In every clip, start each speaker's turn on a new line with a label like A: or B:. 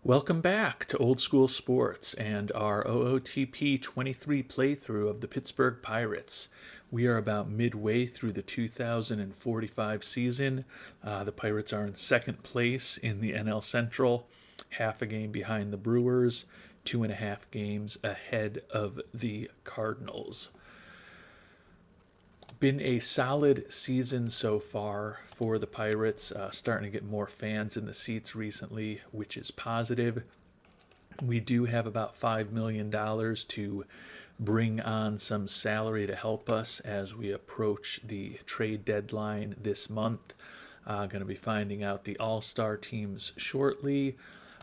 A: Welcome back to Old School Sports and our OOTP 23 playthrough of the Pittsburgh Pirates. We are about midway through the 2045 season. The Pirates are in second place in the NL Central, half a game behind the Brewers, 2.5 games ahead of the Cardinals. Been a solid season so far for the Pirates, starting to get more fans in the seats recently, which is positive. We do have about $5 million to bring on some salary to help us as we approach the trade deadline this month. Going to be finding out the all-star teams shortly.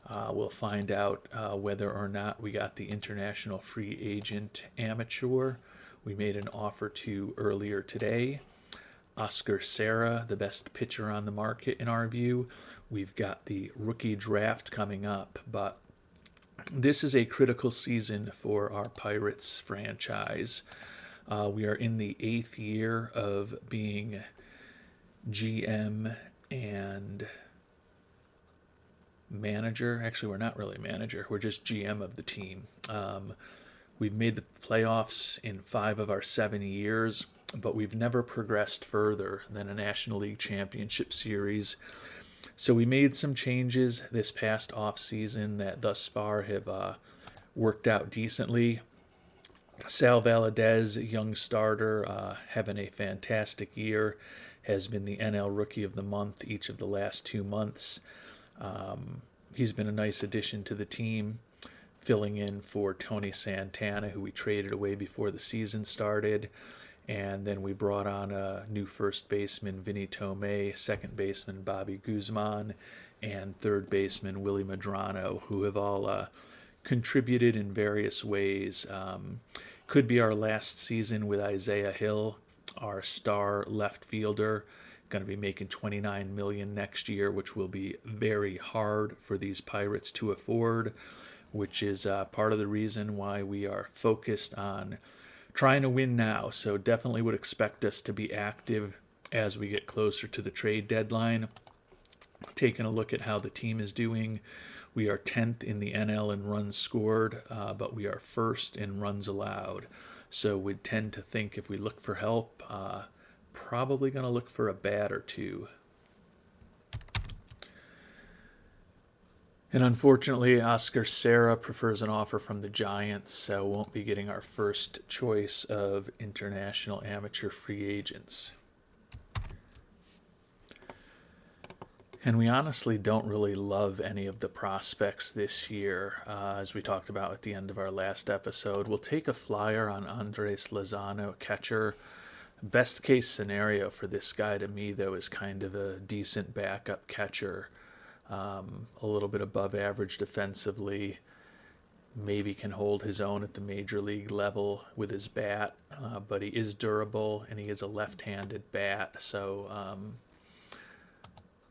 A: We'll find out whether or not we got the international free agent amateur we made an offer to earlier today. Oscar Serra, the best pitcher on the market in our view. We've got the rookie draft coming up, but this is a critical season for our Pirates franchise. We are in the 8th year of being GM and manager. Actually, we're not really manager. We're just GM of the team. We've made the playoffs in 5 of our 7 years, but we've never progressed further than a National League Championship Series. So we made some changes this past offseason that thus far have worked out decently. Sal Valadez, young starter, having a fantastic year, has been the NL Rookie of the Month each of the last 2 months. He's been a nice addition to the team, filling in for Tony Santana, who we traded away before the season started. And then we brought on a new first baseman, Vinny Tomei, second baseman, Bobby Guzman, and third baseman, Willie Madrano, who have all contributed in various ways. Could be our last season with Isaiah Hill, our star left fielder, going to be making $29 million next year, which will be very hard for these Pirates to afford, which is part of the reason why we are focused on trying to win now. So definitely would expect us to be active as we get closer to the trade deadline. Taking a look at how the team is doing, we are 10th in the NL in runs scored, but we are first in runs allowed. So we'd tend to think if we look for help, probably going to look for a bat or two. And unfortunately, Oscar Serra prefers an offer from the Giants, so won't be getting our first choice of international amateur free agents. And we honestly don't really love any of the prospects this year. As we talked about at the end of our last episode, we'll take a flyer on Andres Lozano, catcher. Best case scenario for this guy to me, though, is kind of a decent backup catcher. A little bit above average defensively, maybe can hold his own at the major league level with his bat, but he is durable and he is a left-handed bat, so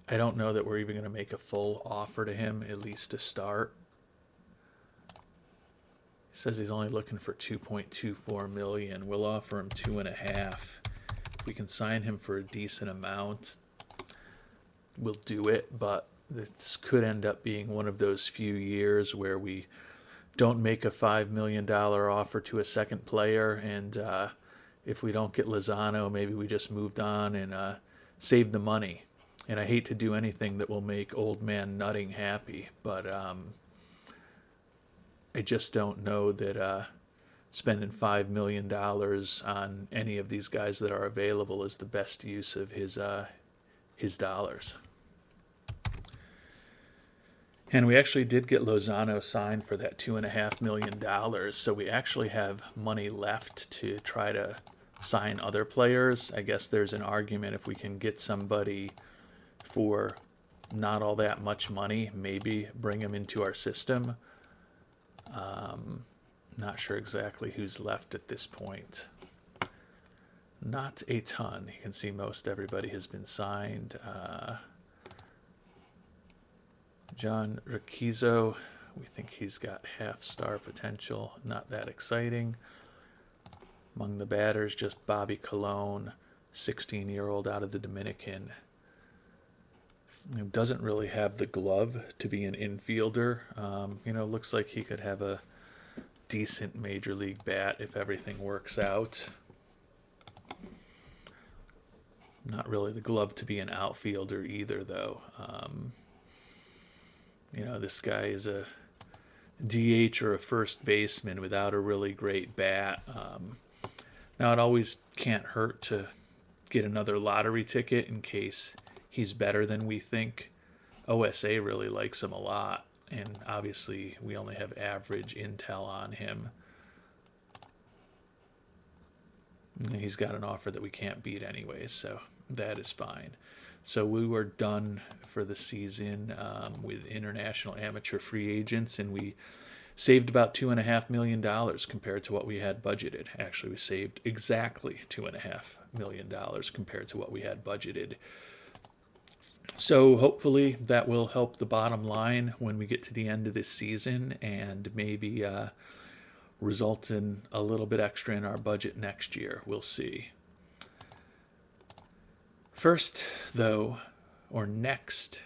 A: I don't know that we're even going to make a full offer to him, at least to start. He says he's only looking for $2.24 million. We'll offer him $2.5 million. If we can sign him for a decent amount, we'll do it, but this could end up being one of those few years where we don't make a $5 million offer to a second player, and if we don't get Lozano, maybe we just moved on and saved the money. And I hate to do anything that will make old man Nutting happy, but I just don't know that spending $5 million on any of these guys that are available is the best use of his dollars. And we actually did get Lozano signed for that $2.5 million, so we actually have money left to try to sign other players. I guess there's an argument if we can get somebody for not all that much money, maybe bring him into our system. Not sure exactly who's left at this point. Not a ton. You can see most everybody has been signed. John Riquizzo, we think he's got half-star potential. Not that exciting. Among the batters, just Bobby Colon, 16-year-old out of the Dominican. He doesn't really have the glove to be an infielder. Looks like he could have a decent major league bat if everything works out. Not really the glove to be an outfielder either, though. This guy is a DH or a first baseman without a really great bat. Now, it always can't hurt to get another lottery ticket in case he's better than we think. OSA really likes him a lot, and obviously we only have average intel on him. He's got an offer that we can't beat anyway, so that is fine. So we were done for the season with international amateur free agents, and we saved about $2.5 million compared to what we had budgeted. Actually, we saved exactly $2.5 million compared to what we had budgeted. So hopefully that will help the bottom line when we get to the end of this season, and maybe result in a little bit extra in our budget next year. We'll see. First, though, or next,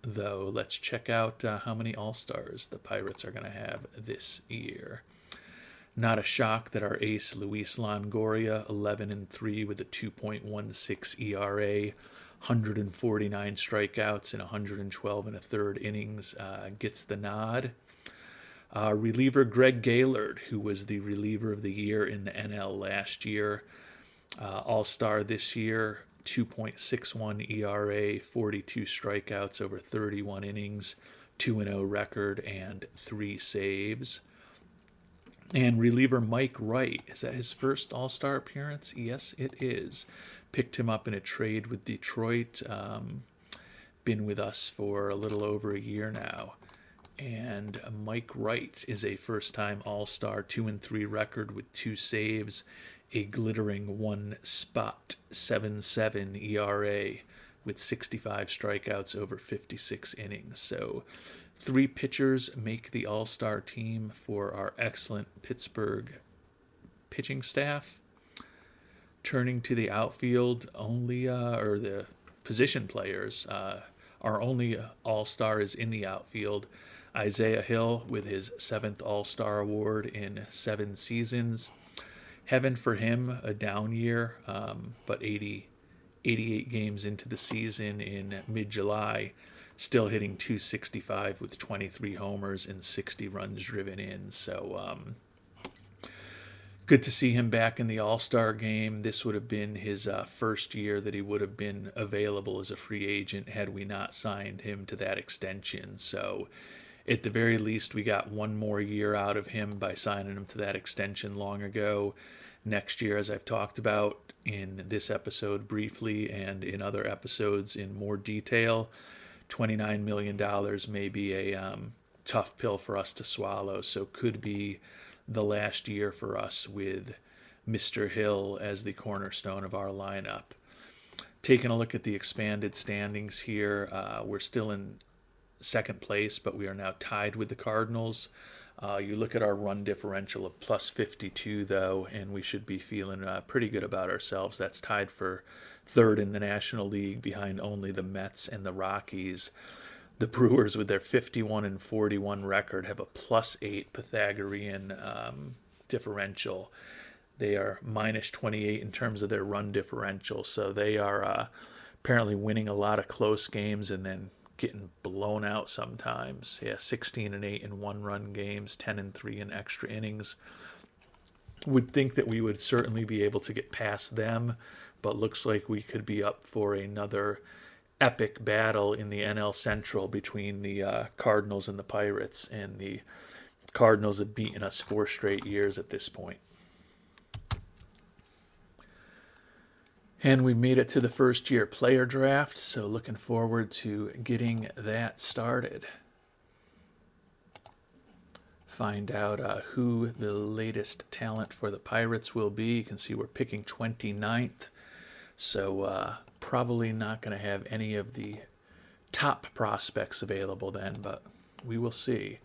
A: though, let's check out how many All-Stars the Pirates are going to have this year. Not a shock that our ace, Luis Longoria, 11-3 with a 2.16 ERA, 149 strikeouts in 112 and a third innings, gets the nod. Reliever Greg Gaylord, who was the reliever of the year in the NL last year, All-Star this year, 2.61 ERA, 42 strikeouts over 31 innings, 2-0 record, and 3 saves. And reliever Mike Wright, is that his first All-Star appearance? Yes, it is. Picked him up in a trade with Detroit. Been with us for a little over a year now. And Mike Wright is a first-time All-Star, 2-3 record with 2 saves, a glittering 1.77 ERA with 65 strikeouts over 56 innings. So 3 pitchers make the All-Star team for our excellent Pittsburgh pitching staff. Turning to the outfield, or the position players, our only All-Star is in the outfield. Isaiah Hill with his 7th All-Star award in 7 seasons. Heaven for him, a down year, but 88 games into the season in mid-July, still hitting .265 with 23 homers and 60 runs driven in. So good to see him back in the All-Star game. This would have been his first year that he would have been available as a free agent had we not signed him to that extension. So at the very least, we got 1 more year out of him by signing him to that extension long ago. Next year, as I've talked about in this episode briefly and in other episodes in more detail, $29 million may be a tough pill for us to swallow. So could be the last year for us with Mr. Hill as the cornerstone of our lineup. Taking a look at the expanded standings here, we're still in second place, but we are now tied with the Cardinals. You look at our run differential of plus 52, though, and we should be feeling pretty good about ourselves. That's tied for third in the National League behind only the Mets and the Rockies. The Brewers, with their 51-41 record, have a plus 8 Pythagorean differential. They are minus 28 in terms of their run differential, so they are apparently winning a lot of close games and then getting blown out sometimes. 16-8 in 1-run games, 10-3 in extra innings. Would think that we would certainly be able to get past them, but looks like we could be up for another epic battle in the NL Central between the Cardinals and the Pirates, and the Cardinals have beaten us 4 straight years at this point. And we made it to the first-year player draft, so looking forward to getting that started. Find out who the latest talent for the Pirates will be. You can see we're picking 29th, so probably not going to have any of the top prospects available then, but we will see.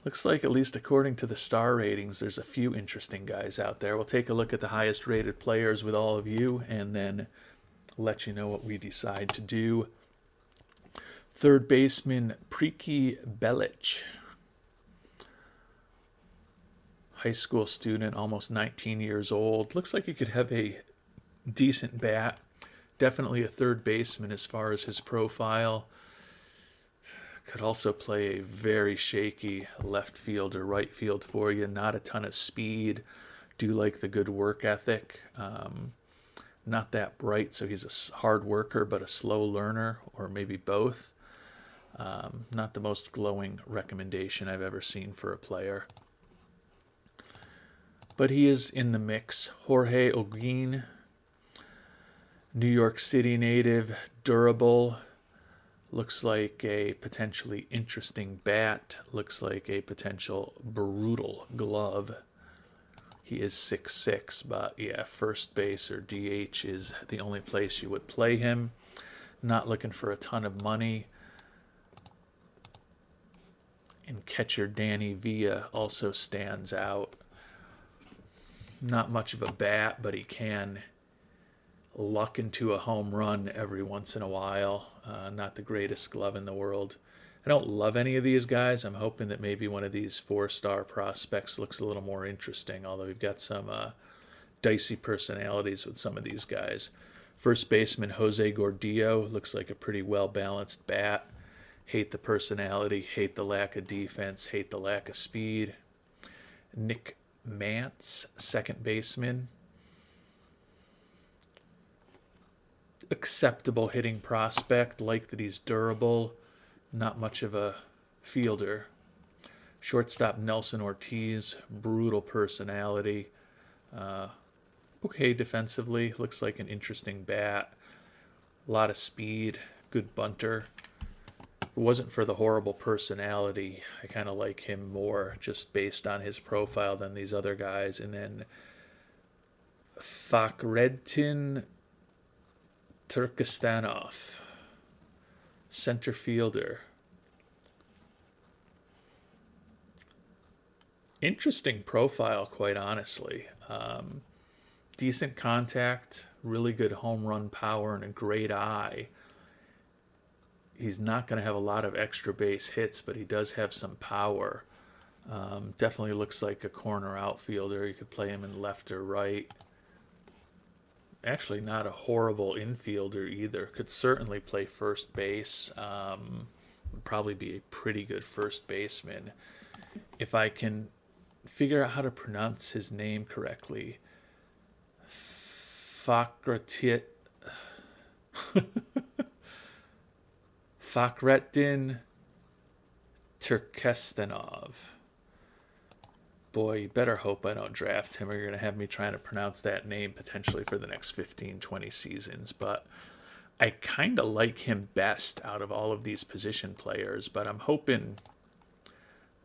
A: Looks like, at least according to the star ratings, there's a few interesting guys out there. We'll take a look at the highest rated players with all of you and then let you know what we decide to do. Third baseman Priki Belic, high school student, almost 19 years old. Looks like he could have a decent bat. Definitely a third baseman as far as his profile. Could also play a very shaky left field or right field for you. Not a ton of speed. Do like the good work ethic. Not that bright, so he's a hard worker but a slow learner, or maybe both. Not the most glowing recommendation I've ever seen for a player. But he is in the mix. Jorge Olguin, New York City native, durable. Looks like a potentially interesting bat. Looks like a potential brutal glove. He is 6'6", but yeah, first base or DH is the only place you would play him. Not looking for a ton of money. And catcher Danny Villa also stands out. Not much of a bat, but he can luck into a home run every once in a while. Not the greatest glove in the world. I don't love any of these guys. I'm hoping that maybe one of these 4-star prospects looks a little more interesting, although we've got some dicey personalities with some of these guys. First baseman Jose Gordillo looks like a pretty well-balanced bat. Hate the personality, hate the lack of defense, hate the lack of speed. Nick Mantz, second baseman. Acceptable hitting prospect, like that he's durable. Not much of a fielder. Shortstop Nelson Ortiz, brutal personality. Okay defensively, looks like an interesting bat. A lot of speed, good bunter. If it wasn't for the horrible personality, I kind of like him more just based on his profile than these other guys. And then Fakhrettin Turkstanov, center fielder. Interesting profile, quite honestly. Decent contact, really good home run power, and a great eye. He's not going to have a lot of extra base hits, but he does have some power. Definitely looks like a corner outfielder. You could play him in left or right. Actually, not a horrible infielder either. Could certainly play first base. Would probably be a pretty good first baseman. If I can figure out how to pronounce his name correctly. Fakhrettin Turkstanov. Boy, you better hope I don't draft him, or you're going to have me trying to pronounce that name potentially for the next 15, 20 seasons. But I kind of like him best out of all of these position players, but I'm hoping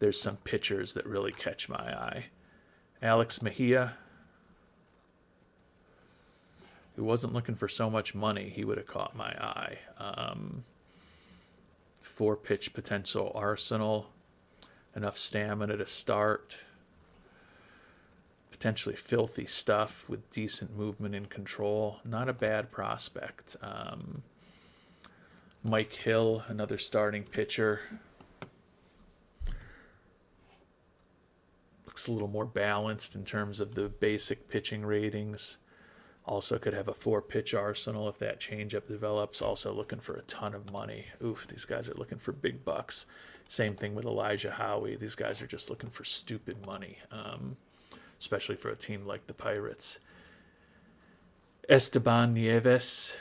A: there's some pitchers that really catch my eye. Alex Mejia, who wasn't looking for so much money, he would have caught my eye. 4-pitch potential arsenal, enough stamina to start. Potentially filthy stuff with decent movement and control. Not a bad prospect. Mike Hill, another starting pitcher. Looks a little more balanced in terms of the basic pitching ratings. Also could have a 4-pitch arsenal if that changeup develops. Also looking for a ton of money. Oof, these guys are looking for big bucks. Same thing with Elijah Howie. These guys are just looking for stupid money. Especially for a team like the Pirates. Esteban Nieves.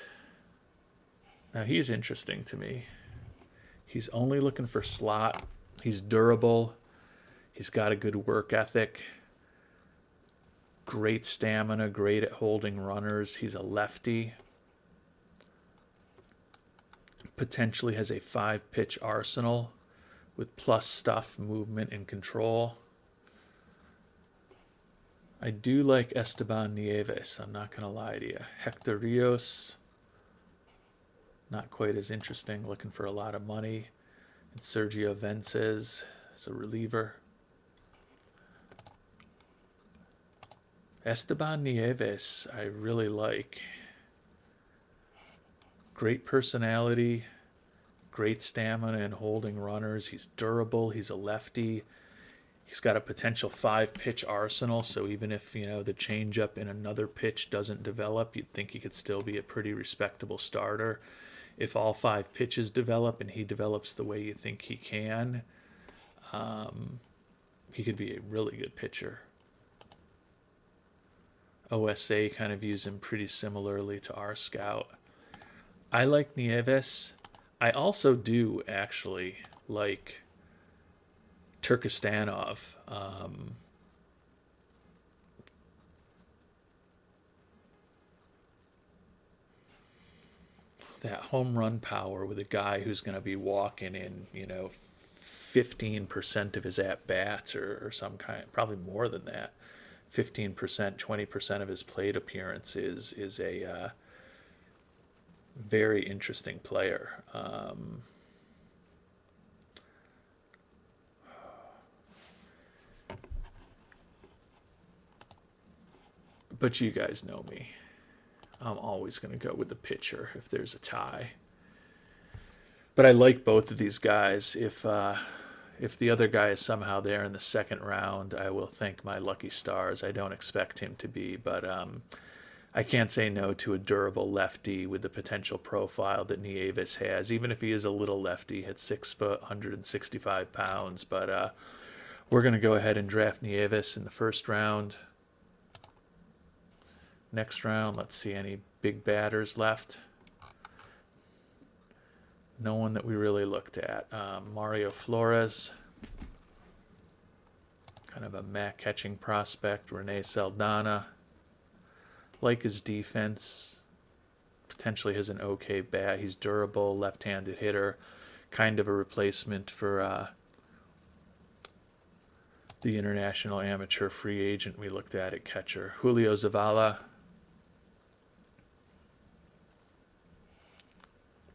A: Now he's interesting to me. He's only looking for slot. He's durable. He's got a good work ethic. Great stamina, great at holding runners. He's a lefty. Potentially has a 5-pitch arsenal with plus stuff, movement, and control. I do like Esteban Nieves, I'm not going to lie to you. Hector Rios, not quite as interesting, looking for a lot of money. And Sergio Vences as a reliever. Esteban Nieves, I really like. Great personality, great stamina and holding runners. He's durable. He's a lefty. He's got a potential 5-pitch arsenal, so even if, the changeup in another pitch doesn't develop, you'd think he could still be a pretty respectable starter. If all 5 pitches develop and he develops the way you think he can, he could be a really good pitcher. OSA kind of views him pretty similarly to our scout. I like Nieves. I also do actually like Turkestanov. That home run power with a guy who's going to be walking in, 15% of his at-bats or some kind, probably more than that. 15%, 20% of his plate appearances is a very interesting player. But you guys know me. I'm always going to go with the pitcher if there's a tie. But I like both of these guys. If the other guy is somehow there in the second round, I will thank my lucky stars. I don't expect him to be, but I can't say no to a durable lefty with the potential profile that Nieves has, even if he is a little lefty at 6 foot, 165 pounds. But we're going to go ahead and draft Nieves in the first round. Next round, let's see any big batters left. No one that we really looked at. Mario Flores, kind of a mat catching prospect. Rene Saldana, like his defense, potentially has an okay bat. He's durable, left-handed hitter, kind of a replacement for the international amateur free agent we looked at catcher. Julio Zavala.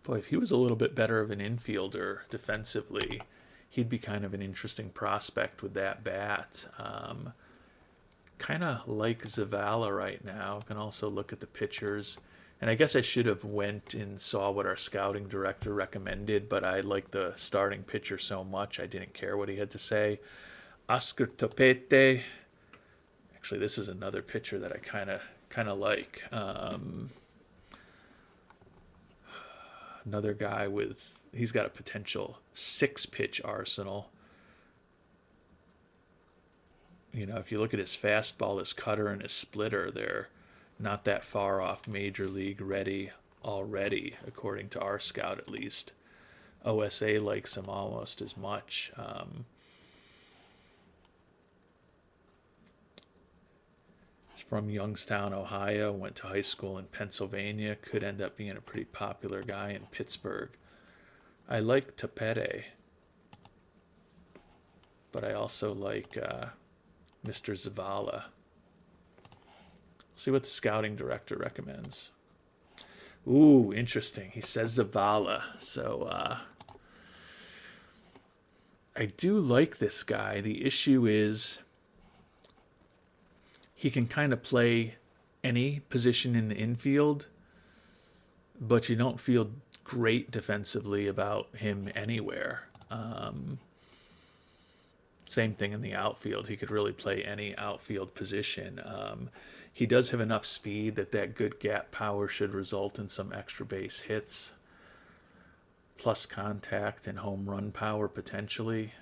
A: Boy, if he was a little bit better of an infielder defensively, he'd be kind of an interesting prospect with that bat. Kind of like Zavala right now. Can also look at the pitchers. And I guess I should have went and saw what our scouting director recommended, but I liked the starting pitcher so much I didn't care what he had to say. Oscar Topete. Actually, this is another pitcher that I kind of like. Another guy he's got a potential 6-pitch arsenal. If you look at his fastball, his cutter, and his splitter, they're not that far off major league ready already, according to our scout at least. OSA likes him almost as much. From Youngstown, Ohio, went to high school in Pennsylvania, could end up being a pretty popular guy in Pittsburgh. I like Tapete, but I also like Mr. Zavala. See what the scouting director recommends. Ooh, interesting. He says Zavala. So I do like this guy. The issue is he can kind of play any position in the infield, but you don't feel great defensively about him anywhere. Same thing in the outfield. He could really play any outfield position. He does have enough speed that good gap power should result in some extra base hits, plus contact and home run power potentially.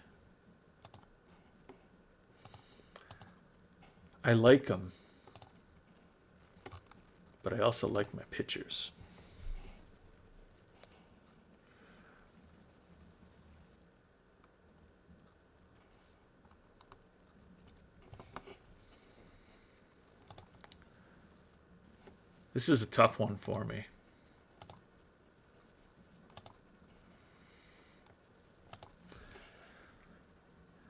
A: I like him, but I also like my pitchers. This is a tough one for me.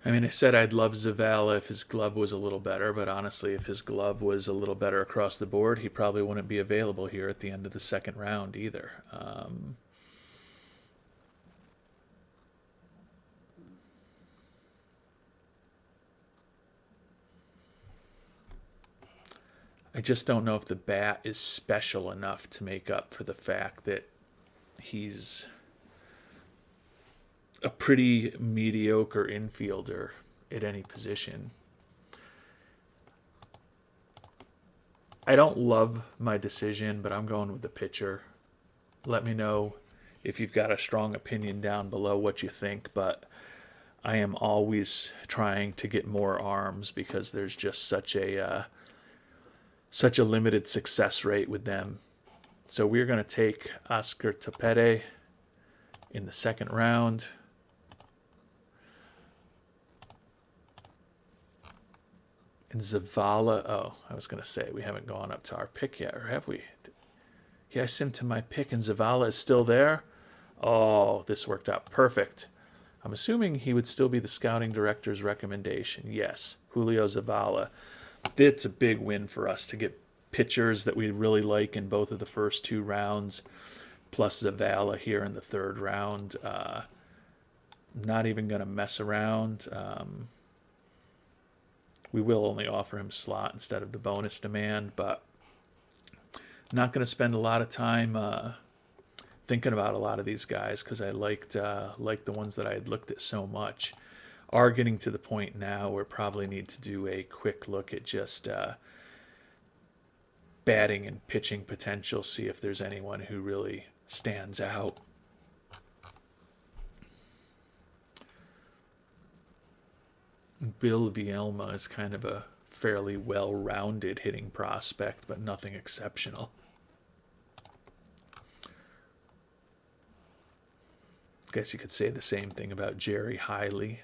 A: I mean, I said I'd love Zavala if his glove was a little better, but honestly, if his glove was a little better across the board, he probably wouldn't be available here at the end of the second round either. I just don't know if the bat is special enough to make up for the fact that he's a pretty mediocre infielder at any position. I don't love my decision, but I'm going with the pitcher. Let me know if you've got a strong opinion down below what you think, but I am always trying to get more arms because there's just such a limited success rate with them. So we're going to take Oscar Tapete in the second round. And Zavala, oh, I was going to say we haven't gone up to our pick yet, or have we? Yeah, I simmed to my pick and Zavala is still there. Oh, this worked out perfect. I'm assuming he would still be the scouting director's recommendation. Yes, Julio Zavala. It's a big win for us to get pitchers that we really like in both of the first two rounds, plus Zavala here in the third round. Not even going to mess around. We will only offer him slot instead of the bonus demand, but not going to spend a lot of time thinking about a lot of these guys because I liked the ones that I had looked at so much. Are getting to the point now where probably need to do a quick look at just batting and pitching potential, see if there's anyone who really stands out. Bill Vielma is kind of a fairly well-rounded hitting prospect, but nothing exceptional. Guess you could say the same thing about Jerry Hiley.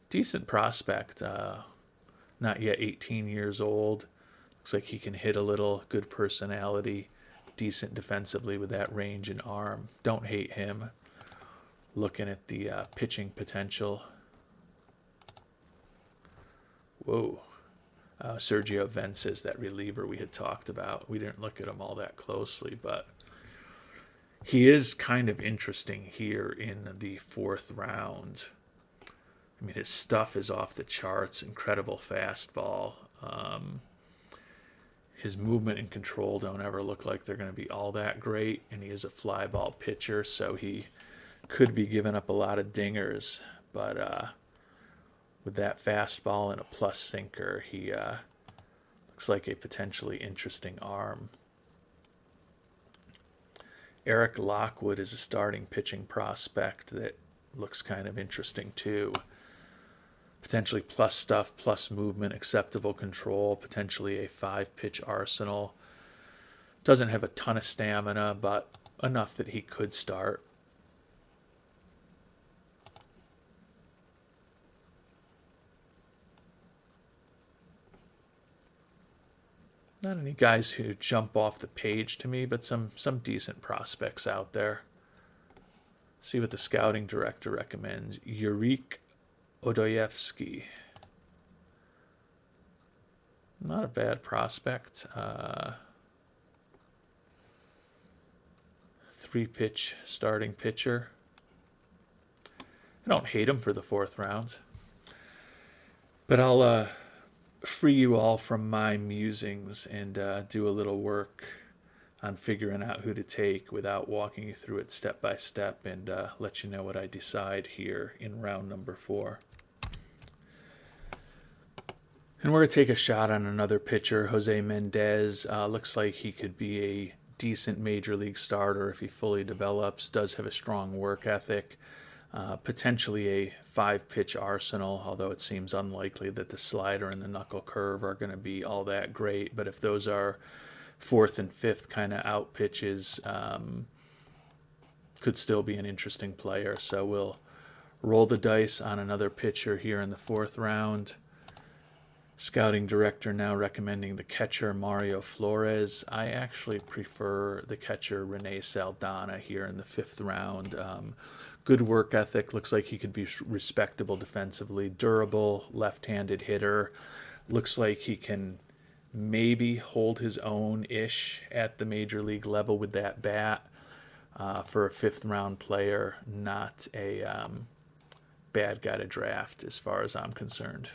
A: Decent prospect, not yet 18 years old. Looks like he can hit a little, good personality, decent defensively with that range and arm. Don't hate him. Looking at the pitching potential. Whoa. Sergio Vences, that reliever we had talked about. We didn't look at him all that closely, but he is kind of interesting here in the fourth round. I mean, his stuff is off the charts. Incredible fastball. His movement and control don't ever look like they're going to be all that great, and he is a fly ball pitcher, so he could be giving up a lot of dingers, but with that fastball and a plus sinker, he looks like a potentially interesting arm. Eric Lockwood is a starting pitching prospect that looks kind of interesting too. Potentially plus stuff, plus movement, acceptable control, potentially a 5-pitch arsenal. Doesn't have a ton of stamina, but enough that he could start. Not any guys who jump off the page to me, but some decent prospects out there. See what the scouting director recommends. Yurik Odoyevsky. Not a bad prospect. 3-pitch starting pitcher. I don't hate him for the fourth round. But I'll free you all from my musings and do a little work on figuring out who to take without walking you through it step by step, and let you know what I decide here in round number 4. And we're going to take a shot on another pitcher, Jose Mendez. Looks like he could be a decent major league starter if he fully develops. Does have a strong work ethic. Potentially a 5-pitch arsenal, although it seems unlikely that the slider and the knuckle curve are going to be all that great. But if those are 4th and 5th kind of out pitches, could still be an interesting player. So we'll roll the dice on another pitcher here in the 4th round. Scouting director now recommending the catcher Mario Flores. I actually prefer the catcher Rene Saldana here in the 5th round. Good work ethic. Looks like he could be respectable defensively. Durable, left-handed hitter. Looks like he can maybe hold his own-ish at the major league level with that bat. For a 5th round player, not a bad guy to draft as far as I'm concerned.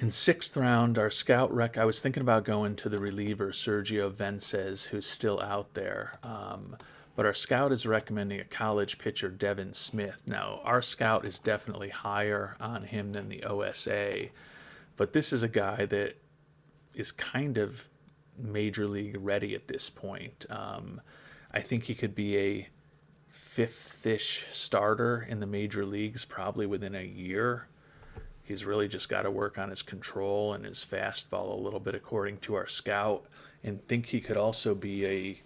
A: In sixth round, our scout I was thinking about going to the reliever Sergio Vences, who's still out there. But our scout is recommending a college pitcher, Devin Smith. Now, our scout is definitely higher on him than the OSA, but this is a guy that is kind of major league ready at this point. I think he could be a fifth-ish starter in the major leagues probably within a year. He's really just got to work on his control and his fastball a little bit, according to our scout, and think he could also be a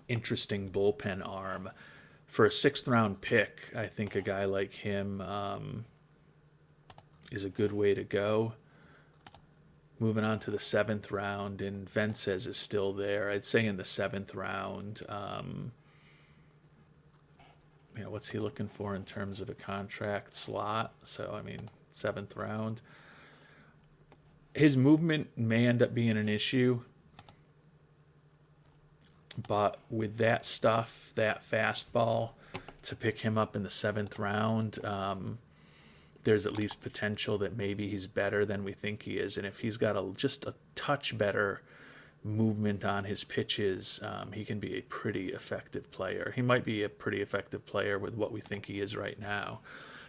A: interesting bullpen arm. For a sixth-round pick, I think a guy like him is a good way to go. Moving on to the seventh round, and Vences is still there. I'd say in the seventh round, what's he looking for in terms of a contract slot? So, I mean, seventh round. His movement may end up being an issue, but with that stuff, that fastball, to pick him up in the seventh round, there's at least potential that maybe he's better than we think he is. And if he's got just a touch better movement on his pitches, he can be a pretty effective player. He might be a pretty effective player with what we think he is right now.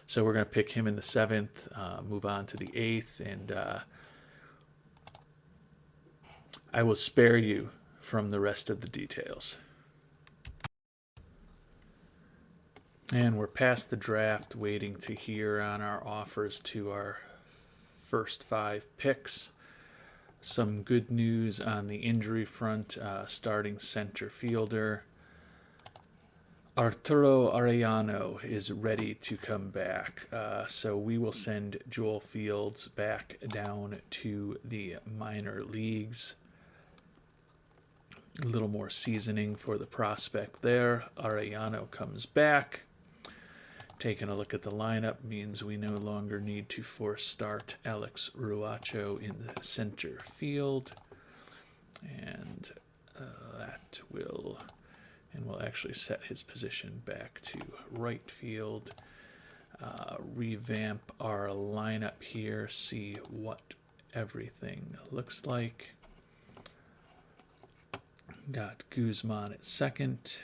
A: So we're going to pick him in the seventh, move on to the eighth, and I will spare you from the rest of the details. And we're past the draft, waiting to hear on our offers to our first 5 picks. Some good news on the injury front. Starting center fielder Arturo Arellano is ready to come back. So we will send Joel Fields back down to the minor leagues. A little more seasoning for the prospect there. Arellano comes back. Taking a look at the lineup means we no longer need to force start Alex Ruacho in the center field. And we'll actually set his position back to right field. Revamp our lineup here, see what everything looks like. Got Guzman at second.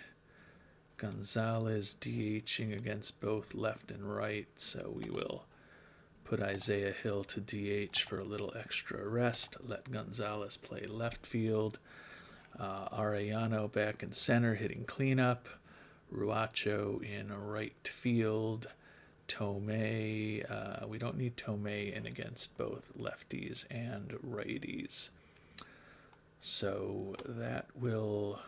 A: Gonzalez DHing against both left and right, so we will put Isaiah Hill to DH for a little extra rest. Let Gonzalez play left field. Arellano back in center, hitting cleanup. Ruacho in right field. Tomei, we don't need Tomei in against both lefties and righties. So that will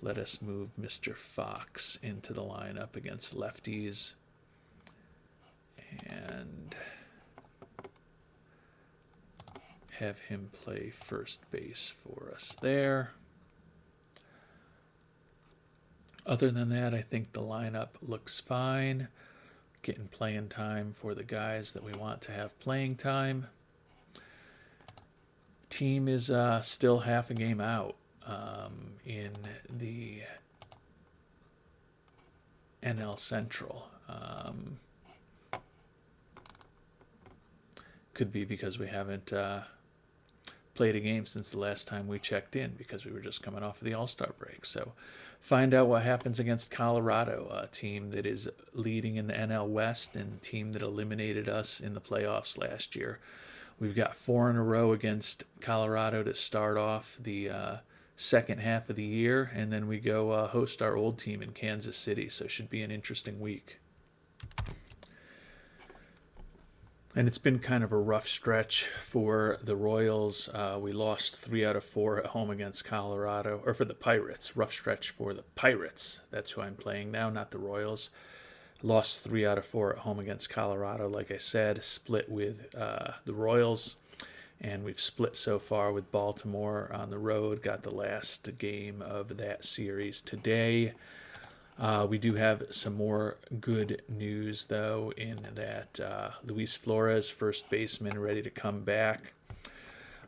A: let us move Mr. Fox into the lineup against lefties. And have him play first base for us there. Other than that, I think the lineup looks fine. Getting playing time for the guys that we want to have playing time. Team is still half a game out in the NL Central. Could be because we haven't played a game since the last time we checked in, because we were just coming off of the All-Star break. So find out what happens against Colorado, a team that is leading in the NL West and a team that eliminated us in the playoffs last year. We've got 4 in a row against Colorado to start off the second half of the year, and then we go host our old team in Kansas City, so it should be an interesting week. And it's been kind of a rough stretch for the Royals. We lost 3 out of 4 at home against Colorado, or for the Pirates. Rough stretch for the Pirates. That's who I'm playing now, not the Royals. Lost 3 out of 4 at home against Colorado, like I said. Split with the Royals, and we've split so far with Baltimore on the road. Got the last game of that series today. We do have some more good news, though, in that Luis Flores, first baseman, ready to come back,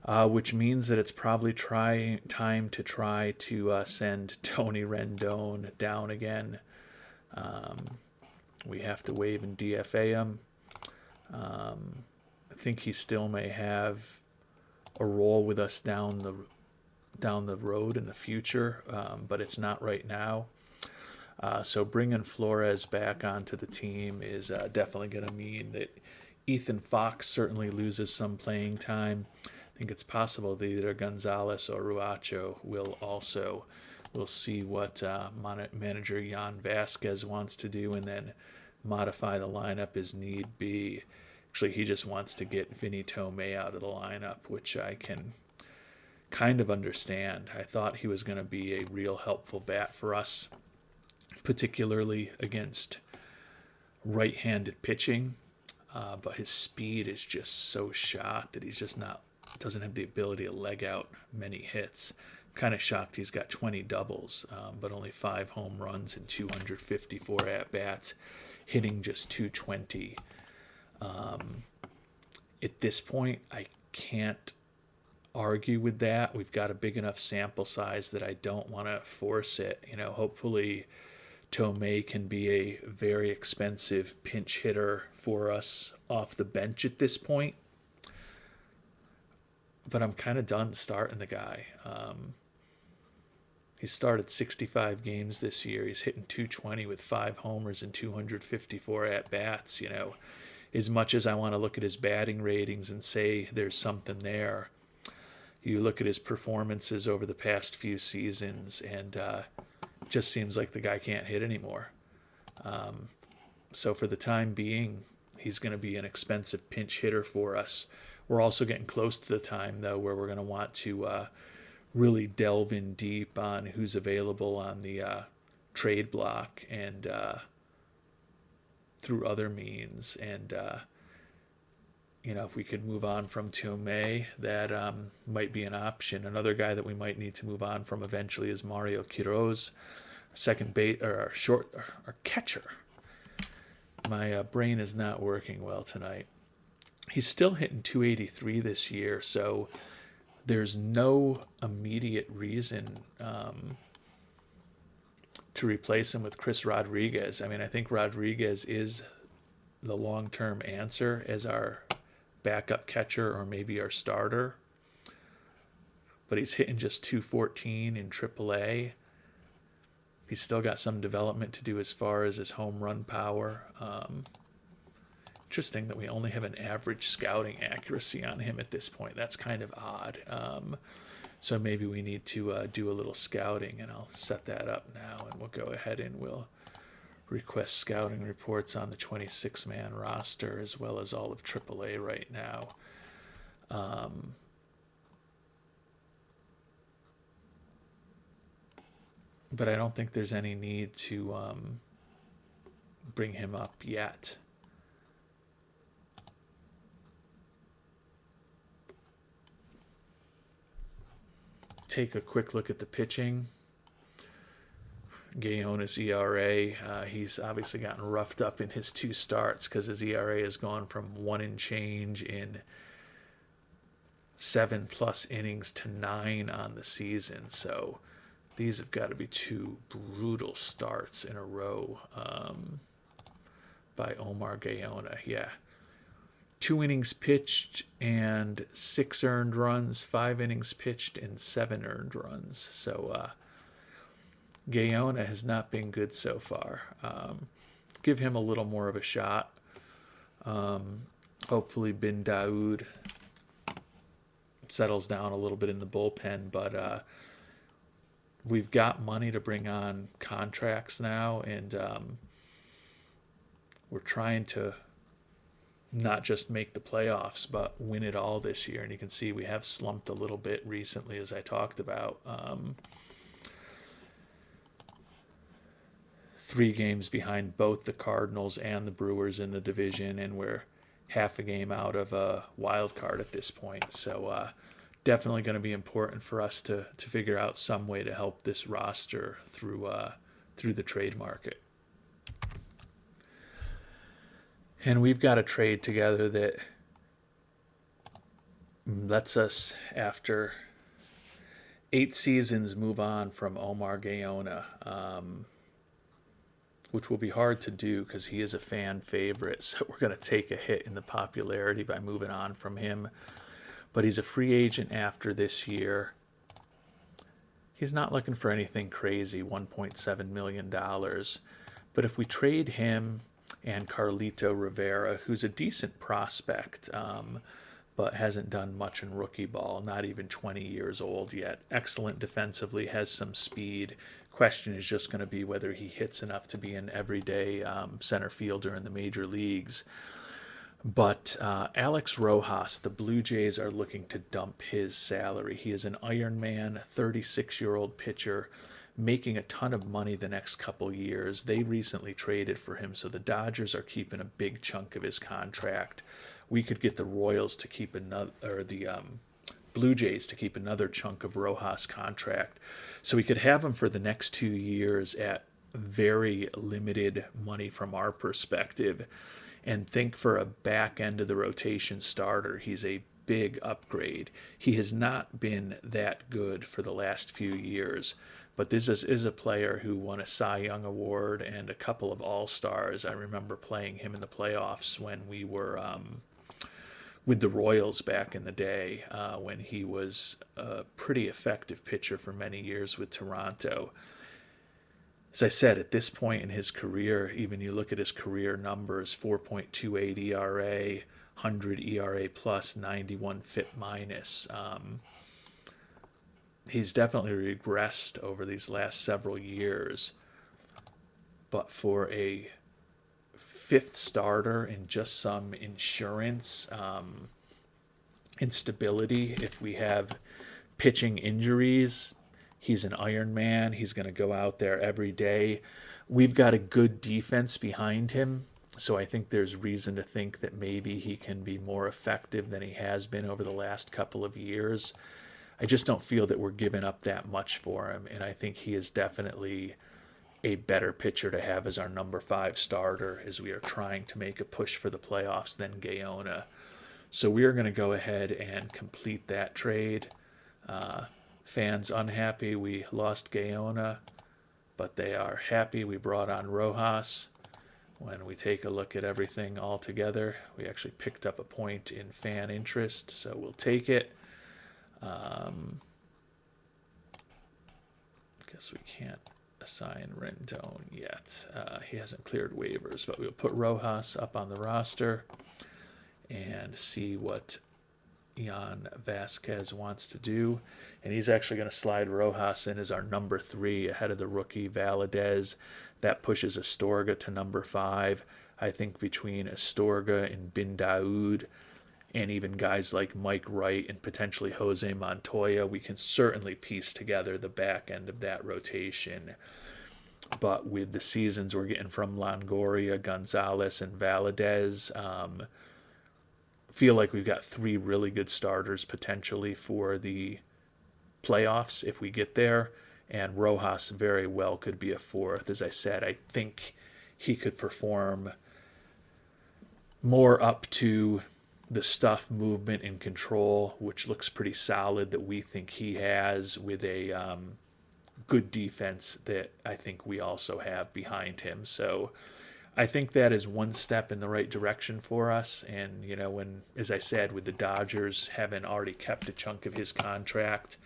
A: which means that it's probably time to try to send Tony Rendon down again. We have to waive and DFA him. I think he still may have a role with us down the road in the future, but it's not right now. So bringing Flores back onto the team is definitely going to mean that Ethan Fox certainly loses some playing time. I think it's possible that either Gonzalez or Ruacho will also. We'll see what manager Jan Vasquez wants to do, and then modify the lineup as need be. Actually, he just wants to get Vinny Tomei out of the lineup, which I can kind of understand. I thought he was going to be a real helpful bat for us, particularly against right-handed pitching, but his speed is just so shot that he's just doesn't have the ability to leg out many hits. Kind of shocked he's got 20 doubles, but only 5 home runs and 254 at-bats, hitting just 220. At this point, I can't argue with that. We've got a big enough sample size that I don't want to force it. Hopefully Tomei can be a very expensive pinch hitter for us off the bench at this point. But I'm kind of done starting the guy. He started 65 games this year. He's hitting 220 with 5 homers and 254 at-bats. As much as I want to look at his batting ratings and say there's something there, you look at his performances over the past few seasons, and it just seems like the guy can't hit anymore. So for the time being, he's going to be an expensive pinch hitter for us. We're also getting close to the time, though, where we're going to want to really delve in deep on who's available on the trade block and through other means. And, if we could move on from Tomei, that might be an option. Another guy that we might need to move on from eventually is Mario Quiroz, our catcher. My brain is not working well tonight. He's still hitting 283 this year, so there's no immediate reason to replace him with Chris Rodriguez. I mean, I think Rodriguez is the long-term answer as our backup catcher or maybe our starter. But he's hitting just 214 in AAA. He's still got some development to do as far as his home run power. Interesting that we only have an average scouting accuracy on him at this point. That's kind of odd. So maybe we need to do a little scouting, and I'll set that up now, and we'll go ahead and we'll request scouting reports on the 26-man roster as well as all of AAA right now. But I don't think there's any need to bring him up yet. Take a quick look at the pitching. Gayona's ERA, he's obviously gotten roughed up in his 2 starts because his ERA has gone from 1 and change in 7+ innings to 9 on the season. So these have got to be 2 brutal starts in a row by Omar Gayona. Yeah. 2 innings pitched and 6 earned runs, 5 innings pitched and 7 earned runs. So Gayona has not been good so far. Give him a little more of a shot. Hopefully Bin Daoud settles down a little bit in the bullpen, but we've got money to bring on contracts now, and we're trying to not just make the playoffs, but win it all this year. And you can see we have slumped a little bit recently, as I talked about. 3 games behind both the Cardinals and the Brewers in the division, and we're half a game out of a wild card at this point. So definitely going to be important for us to figure out some way to help this roster through the trade market. And we've got a trade together that lets us, after 8 seasons, move on from Omar Gayona. which will be hard to do because he is a fan favorite. So we're going to take a hit in the popularity by moving on from him. But he's a free agent after this year. He's not looking for anything crazy, $1.7 million. But if we trade him and Carlito Rivera, who's a decent prospect, but hasn't done much in rookie ball, not even 20 years old yet. Excellent defensively, has some speed. Question is just going to be whether he hits enough to be an everyday center fielder in the major leagues. But Alex Rojas, the Blue Jays are looking to dump his salary. He is an Ironman, 36-year-old pitcher, making a ton of money the next couple years. They recently traded for him, so the Dodgers are keeping a big chunk of his contract. We could get the Royals to keep another, or the Blue Jays to keep another chunk of Rojas' contract. So we could have him for the next 2 years at very limited money from our perspective. And think for a back end of the rotation starter, he's a big upgrade. He has not been that good for the last few years, but this is a player who won a Cy Young Award and a couple of All-Stars. I remember playing him in the playoffs when we were with the Royals back in the day, when he was a pretty effective pitcher for many years with Toronto. As I said, at this point in his career, even you look at his career numbers, 4.28 ERA, 100 ERA plus, 91 FIP minus. He's definitely regressed over these last several years. But for a fifth starter and just some insurance, instability, if we have pitching injuries, he's an Iron Man. He's going to go out there every day. We've got a good defense behind him, so I think there's reason to think that maybe he can be more effective than he has been over the last couple of years. I just don't feel that we're giving up that much for him, and I think he is definitely a better pitcher to have as our number 5 starter as we are trying to make a push for the playoffs than Gaona. So we are going to go ahead and complete that trade. Fans unhappy we lost Gaona, but they are happy we brought on Rojas. When we take a look at everything all together, we actually picked up a point in fan interest, so we'll take it. Guess we can't assign Rendon yet. He hasn't cleared waivers, but we'll put Rojas up on the roster and see what Ian Vasquez wants to do. And he's actually going to slide Rojas in as our number 3 ahead of the rookie Valadez. That pushes Astorga to number 5. I think between Astorga and Bin Daoud and even guys like Mike Wright and potentially Jose Montoya, we can certainly piece together the back end of that rotation. But with the seasons we're getting from Longoria, Gonzalez, and Valadez, feel like we've got 3 really good starters potentially for the playoffs if we get there, and Rojas very well could be a 4th. As I said, I think he could perform more up to the stuff, movement, and control, which looks pretty solid that we think he has, with a good defense that I think we also have behind him. So I think that is one step in the right direction for us. And, you know, when, as I said, with the Dodgers having already kept a chunk of his contract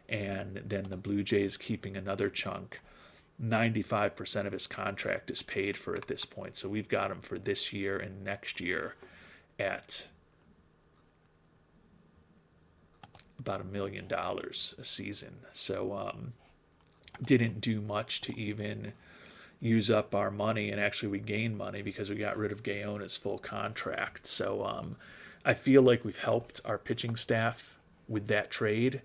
A: and then the Blue Jays keeping another chunk, 95% of his contract is paid for at this point. So we've got him for this year and next year at about $1 million a season. So didn't do much to even use up our money, and actually we gained money because we got rid of Gaona's full contract. So I feel like we've helped our pitching staff with that trade,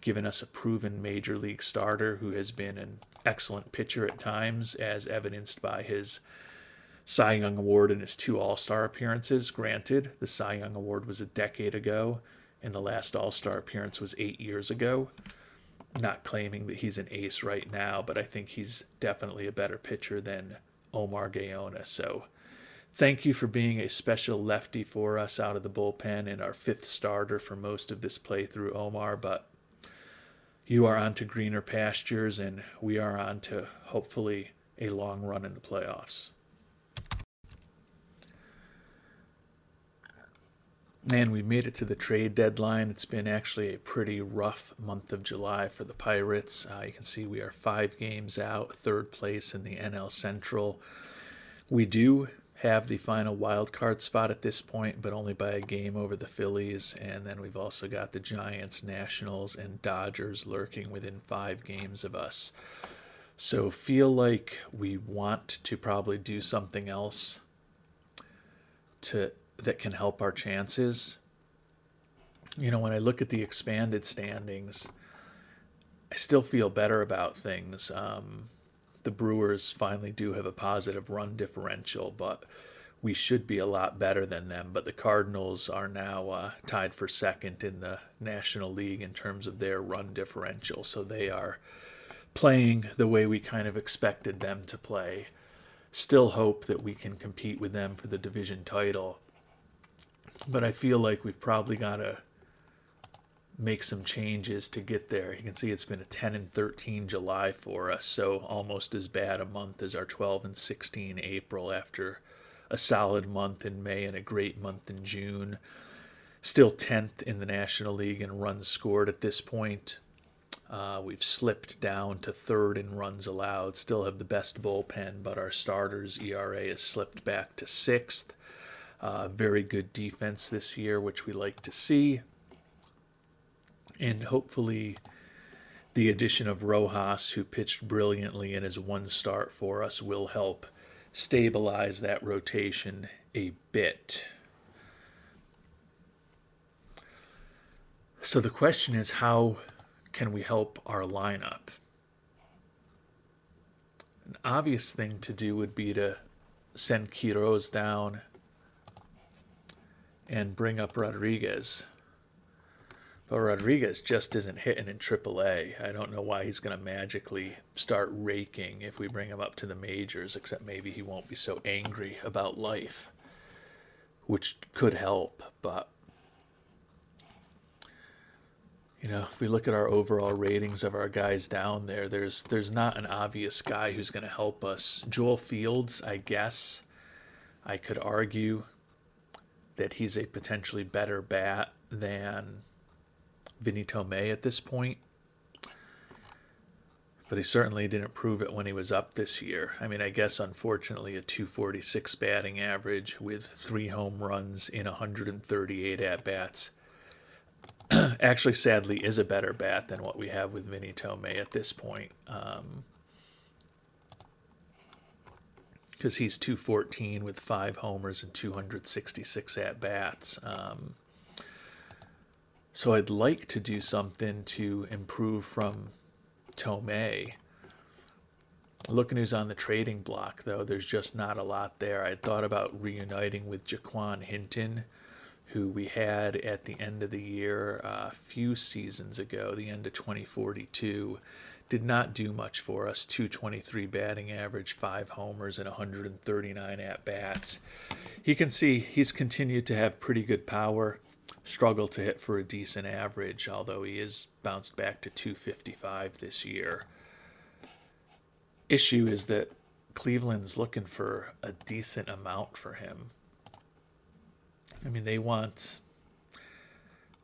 A: given us a proven major league starter who has been an excellent pitcher at times, as evidenced by his Cy Young Award and his 2 All-Star appearances. Granted, the Cy Young Award was a decade ago, and the last All-Star appearance was 8 years ago. Not claiming that he's an ace right now, but I think he's definitely a better pitcher than Omar Gaona. So thank you for being a special lefty for us out of the bullpen and our 5th starter for most of this playthrough, Omar. But you are on to greener pastures, and we are on to hopefully a long run in the playoffs. And we made it to the trade deadline. It's been actually a pretty rough month of July for the Pirates. You can see we are 5 games out, third place in the NL Central. We do have the final wild card spot at this point, but only by a game over the Phillies. And then we've also got the Giants, Nationals, and Dodgers lurking within 5 games of us. So feel like we want to probably do something else that can help our chances. You know, when I look at the expanded standings, I still feel better about things. The Brewers finally do have a positive run differential, but we should be a lot better than them. But the Cardinals are now tied for second in the National League in terms of their run differential, so they are playing the way we kind of expected them to play. Still hope that we can compete with them for the division title, but I feel like we've probably got to make some changes to get there. You can see it's been a 10-13 July for us, so almost as bad a month as our 12-16 April after a solid month in May and a great month in June. Still 10th in the National League in runs scored at this point. We've slipped down to 3rd in runs allowed. Still have the best bullpen, but our starters' ERA has slipped back to 6th. Very good defense this year, which we like to see. And hopefully the addition of Rojas, who pitched brilliantly in his one start for us, will help stabilize that rotation a bit. So the question is, how can we help our lineup? An obvious thing to do would be to send Quiroz down and bring up Rodriguez. But Rodriguez just isn't hitting in AAA. I don't know why he's going to magically start raking if we bring him up to the majors, except maybe he won't be so angry about life, which could help. But, you know, if we look at our overall ratings of our guys down there, there's not an obvious guy who's going to help us. Joel Fields, I guess, I could argue that he's a potentially better bat than Vinny Tomei at this point, but he certainly didn't prove it when he was up this year. I mean, I guess unfortunately a 246 batting average with 3 home runs in 138 at-bats actually sadly is a better bat than what we have with Vinny Tomei at this point, because he's 214 with 5 homers and 266 at-bats. So I'd like to do something to improve from Tomei. Looking who's on the trading block, though, there's just not a lot there. I thought about reuniting with Jaquan Hinton, who we had at the end of the year a few seasons ago, the end of 2042. Did not do much for us. 223 batting average, 5 homers, and 139 at-bats. You can see he's continued to have pretty good power. Struggle to hit for a decent average, although he is bounced back to 255 this year. Issue is that Cleveland's looking for a decent amount for him. I mean, they want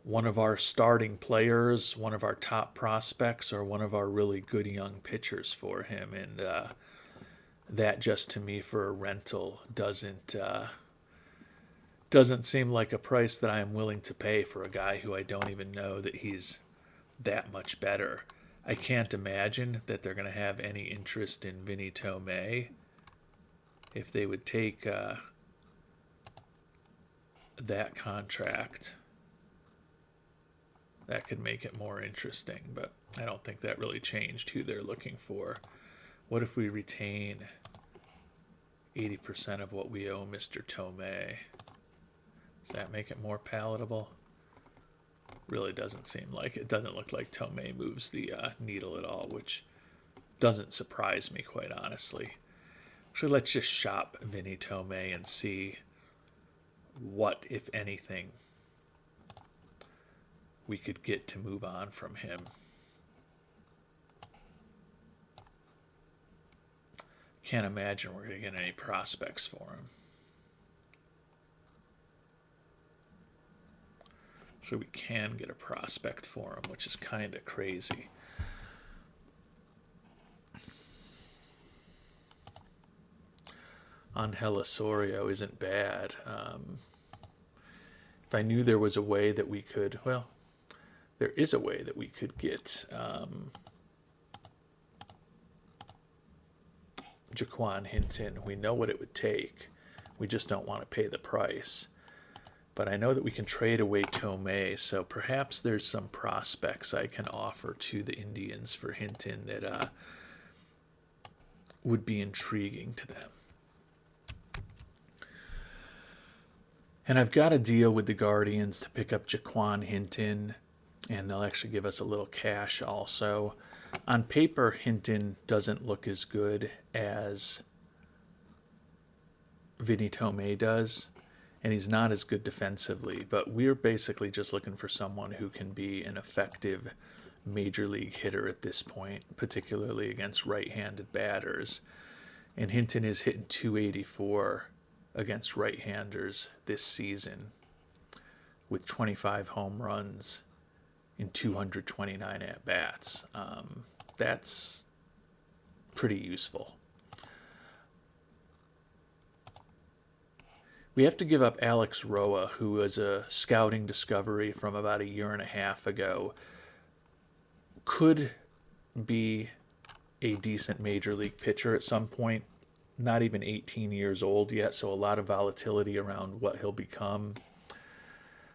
A: one of our starting players, one of our top prospects, or one of our really good young pitchers for him, and that just to me for a rental doesn't seem like a price that I am willing to pay for a guy who I don't even know that he's that much better. I can't imagine that they're going to have any interest in Vinny Tomei. If they would take that contract, that could make it more interesting, but I don't think that really changed who they're looking for. What if we retain 80% of what we owe Mr. Tomei? Does that make it more palatable? Really doesn't seem like it. Doesn't look like Tomei moves the needle at all, which doesn't surprise me, quite honestly. So let's just shop Vinny Tomei and see what, if anything, we could get to move on from him. Can't imagine we're going to get any prospects for him. So we can get a prospect for him, which is kind of crazy. Angel Osorio isn't bad. If I knew there was a way that we could, well, there is a way that we could get Jaquan Hinton. We know what it would take. We just don't want to pay the price. But I know that we can trade away Tomei, so perhaps there's some prospects I can offer to the Indians for Hinton that would be intriguing to them. And I've got a deal with the Guardians to pick up Jaquan Hinton, and they'll actually give us a little cash also. On paper, Hinton doesn't look as good as Vinny Tomei does, and he's not as good defensively, but we're basically just looking for someone who can be an effective major league hitter at this point, particularly against right-handed batters. And Hinton is hitting .284 against right-handers this season with 25 home runs in 229 at-bats. That's pretty useful. We have to give up Alex Roa, who was a scouting discovery from about a year and a half ago. Could be a decent major league pitcher at some point. Not even 18 years old yet, so a lot of volatility around what he'll become.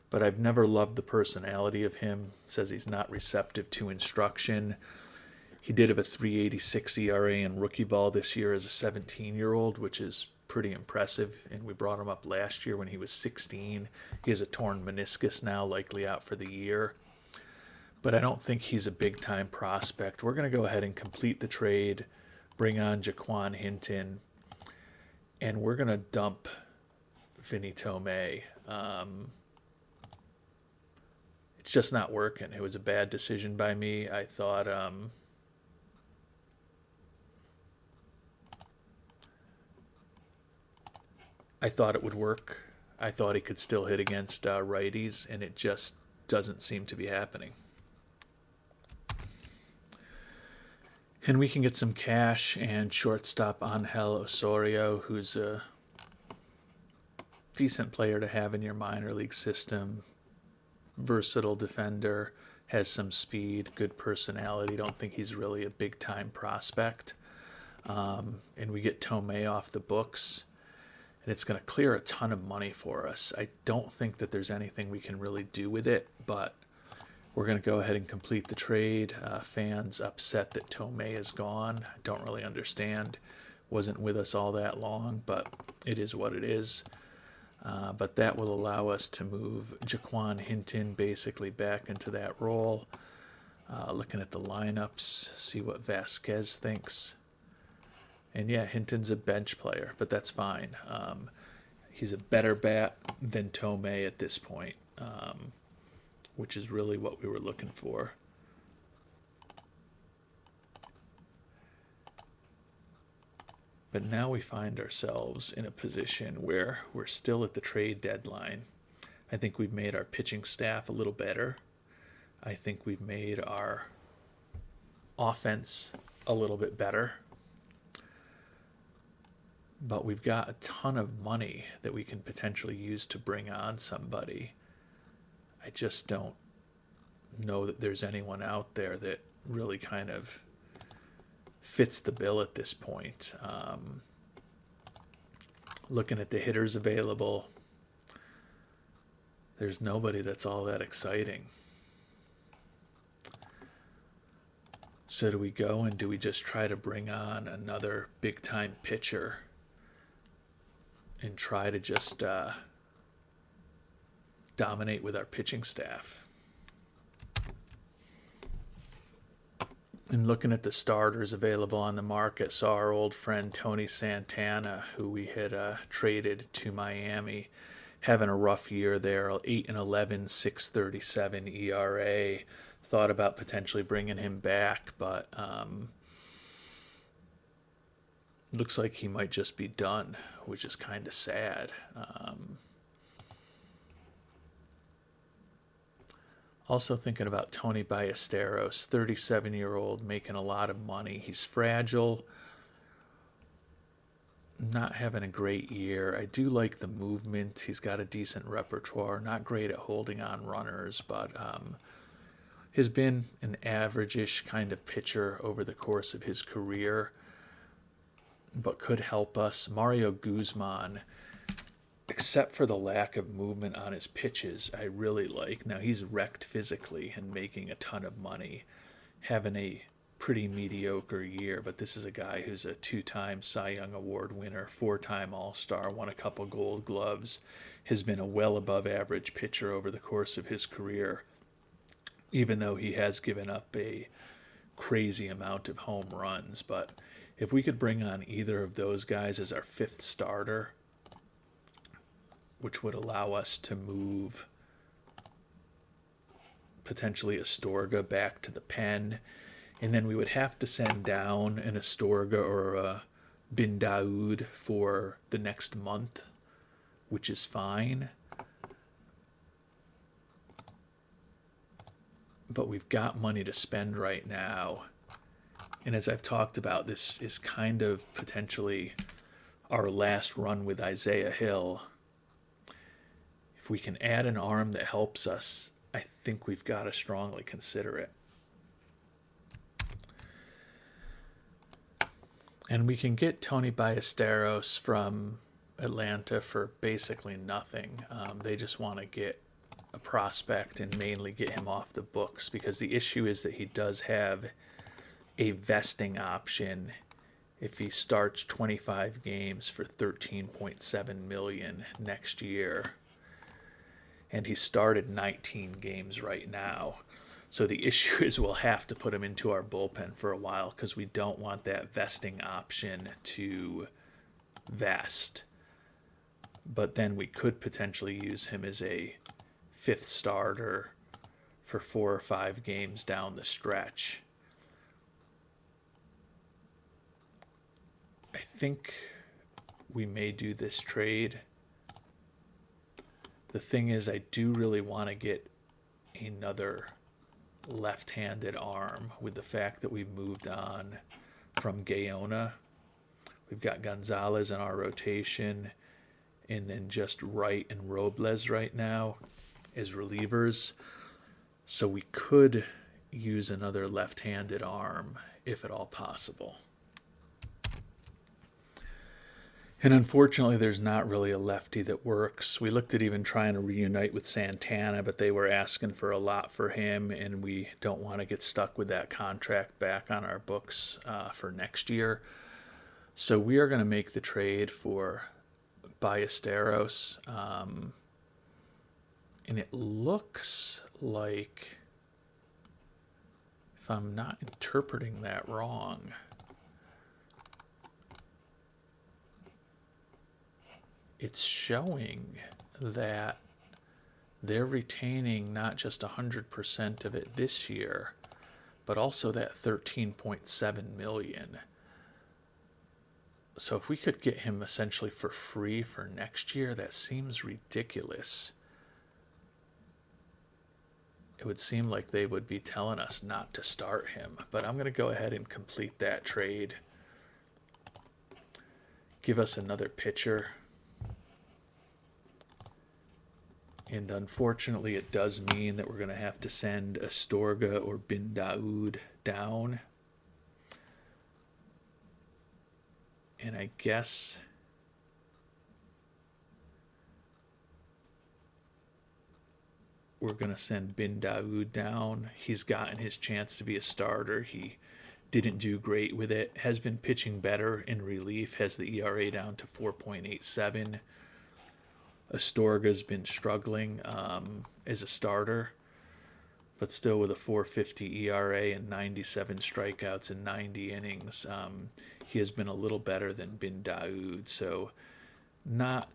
A: But I've never loved the personality of him. Says he's not receptive to instruction. He did have a .386 ERA in rookie ball this year as a 17-year-old, which is pretty impressive, and we brought him up last year when he was 16. He has a torn meniscus now, likely out for the year. But I don't think he's a big-time prospect. We're going to go ahead and complete the trade, bring on Jaquan Hinton, and we're going to dump Vinny Tomei. It's just not working. It was a bad decision by me. I thought it would work. I thought he could still hit against righties, and it just doesn't seem to be happening. And we can get some cash and shortstop Angel Osorio, who's a decent player to have in your minor league system. Versatile defender, has some speed, good personality. Don't think he's really a big-time prospect. And we get Tomei off the books, and it's going to clear a ton of money for us. I don't think that there's anything we can really do with it, but we're going to go ahead and complete the trade. Fans upset that Tomei is gone. I don't really understand. Wasn't with us all that long, but it is what it is. But that will allow us to move Jaquan Hinton basically back into that role. Looking at the lineups, see what Vasquez thinks. And yeah, Hinton's a bench player, but that's fine. He's a better bat than Tomei at this point, which is really what we were looking for. But now we find ourselves in a position where we're still at the trade deadline. I think we've made our pitching staff a little better. I think we've made our offense a little bit better. But we've got a ton of money that we can potentially use to bring on somebody. I just don't know that there's anyone out there that really kind of fits the bill at this point. Looking at the hitters available, there's nobody that's all that exciting. So do we go and do we just try to bring on another big-time pitcher and try to just dominate with our pitching staff? And looking at the starters available on the market, saw our old friend Tony Santana, who we had traded to Miami, having a rough year there, 8-11, 6.37 ERA. Thought about potentially bringing him back, but looks like he might just be done, which is kind of sad. Also thinking about Tony Ballesteros, 37-year-old, making a lot of money. He's fragile, not having a great year. I do like the movement. He's got a decent repertoire. Not great at holding on runners, but has been an average-ish kind of pitcher over the course of his career, but could help us. Mario Guzman, except for the lack of movement on his pitches, I really like. Now, he's wrecked physically and making a ton of money, having a pretty mediocre year, but this is a guy who's a 2-time Cy Young Award winner, 4-time All-Star, won a couple Gold Gloves, has been a well above average pitcher over the course of his career, even though he has given up a crazy amount of home runs. But if we could bring on either of those guys as our 5th starter, which would allow us to move potentially Astorga back to the pen, and then we would have to send down an Astorga or a Bin Daoud for the next month, which is fine. But we've got money to spend right now. And as I've talked about, this is kind of potentially our last run with Isaiah Hill. If we can add an arm that helps us, I think we've got to strongly consider it. And we can get Tony Ballesteros from Atlanta for basically nothing. They just want to get a prospect and mainly get him off the books, because the issue is that he does have a vesting option if he starts 25 games for $13.7 million next year. And he started 19 games right now. So the issue is we'll have to put him into our bullpen for a while, because we don't want that vesting option to vest. But then we could potentially use him as a 5th starter for 4 or 5 games down the stretch. I think we may do this trade. The thing is, I do really want to get another left-handed arm with the fact that we've moved on from Gaona. We've got Gonzalez in our rotation, and then just Wright and Robles right now as relievers. So we could use another left-handed arm if at all possible. And unfortunately, there's not really a lefty that works. We looked at even trying to reunite with Santana, but they were asking for a lot for him, and we don't want to get stuck with that contract back on our books for next year. So we are going to make the trade for Ballesteros. And it looks like, if I'm not interpreting that wrong, it's showing that they're retaining not just 100% of it this year, but also that $13.7 million. So if we could get him essentially for free for next year, that seems ridiculous. It would seem like they would be telling us not to start him, but I'm going to go ahead and complete that trade. Give us another pitcher. And unfortunately, it does mean that we're going to have to send Astorga or Bin Daoud down. And I guess we're going to send Bin Daoud down. He's gotten his chance to be a starter. He didn't do great with it. Has been pitching better in relief. Has the ERA down to 4.87. Astorga's been struggling as a starter, but still with a 4.50 ERA and 97 strikeouts in 90 innings. He has been a little better than Bin Daoud, so not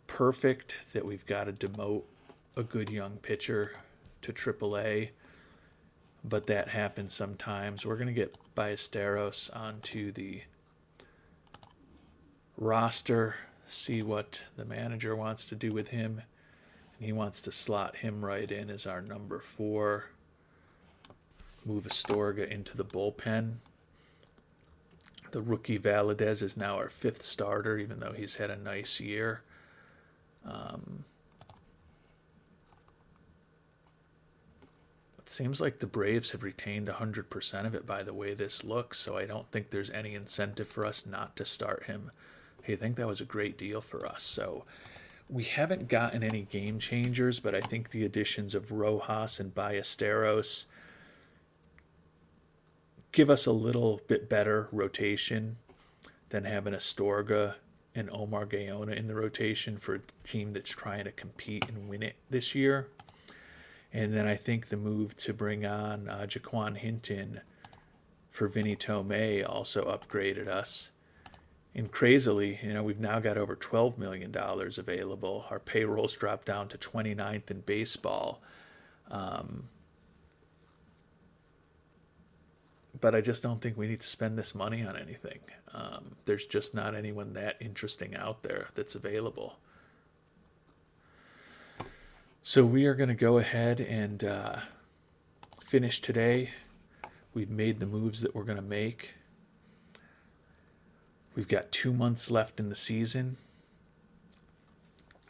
A: perfect that we've got to demote a good young pitcher to AAA, but that happens sometimes. We're going to get Ballesteros onto the roster, see what the manager wants to do with him. And he wants to slot him right in as our number 4. Move Astorga into the bullpen. The rookie Valadez is now our 5th starter, even though he's had a nice year. It seems like the Braves have retained 100% of it by the way this looks, so I don't think there's any incentive for us not to start him. I think that was a great deal for us. So we haven't gotten any game changers, but I think the additions of Rojas and Ballesteros give us a little bit better rotation than having Astorga and Omar Gaona in the rotation for a team that's trying to compete and win it this year. And then I think the move to bring on Jaquan Hinton for Vinny Tomei also upgraded us. And crazily, we've now got over $12 million available. Our payrolls dropped down to 29th in baseball. But I just don't think we need to spend this money on anything. There's just not anyone that interesting out there that's available. So we are going to go ahead and finish today. We've made the moves that we're going to make. We've got 2 months left in the season.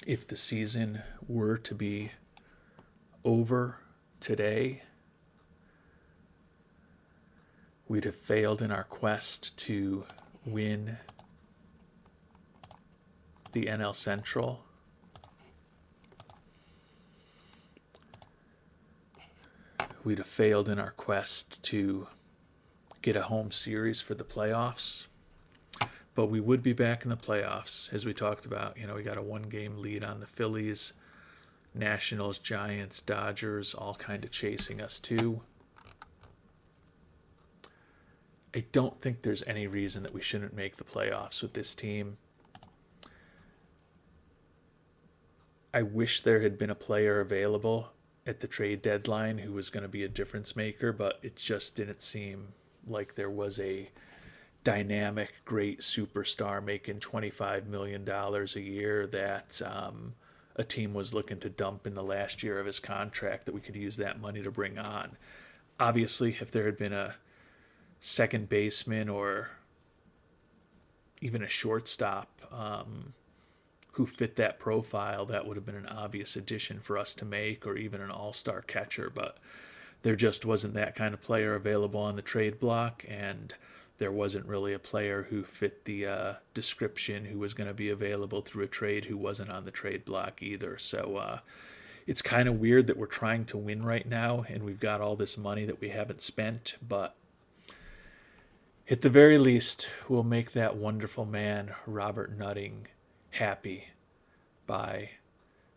A: If the season were to be over today, we'd have failed in our quest to win the NL Central. We'd have failed in our quest to get a home series for the playoffs. But we would be back in the playoffs, as we talked about. We got a 1-game lead on the Phillies, Nationals, Giants, Dodgers, all kind of chasing us too. I don't think there's any reason that we shouldn't make the playoffs with this team. I wish there had been a player available at the trade deadline who was going to be a difference maker, but it just didn't seem like there was a dynamic, great superstar making $25 million a year that a team was looking to dump in the last year of his contract that we could use that money to bring on. Obviously, if there had been a second baseman or even a shortstop who fit that profile, that would have been an obvious addition for us to make, or even an all-star catcher. But there just wasn't that kind of player available on the trade block, and there wasn't really a player who fit the description who was going to be available through a trade who wasn't on the trade block either. So it's kind of weird that we're trying to win right now and we've got all this money that we haven't spent, but at the very least, we'll make that wonderful man, Robert Nutting, happy by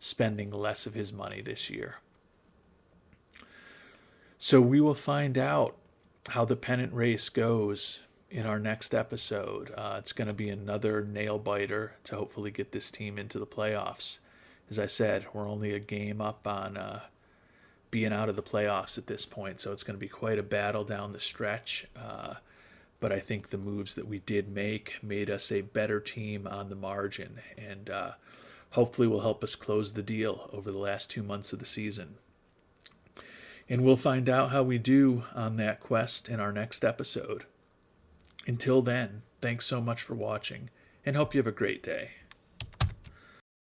A: spending less of his money this year. So we will find out how the pennant race goes in our next episode. It's going to be another nail biter to hopefully get this team into the playoffs. As I said, we're only a game up on being out of the playoffs at this point, so it's going to be quite a battle down the stretch. But I think the moves that we did make made us a better team on the margin, and hopefully will help us close the deal over the last 2 months of the season. And we'll find out how we do on that quest in our next episode. Until then, thanks so much for watching, and hope you have a great day.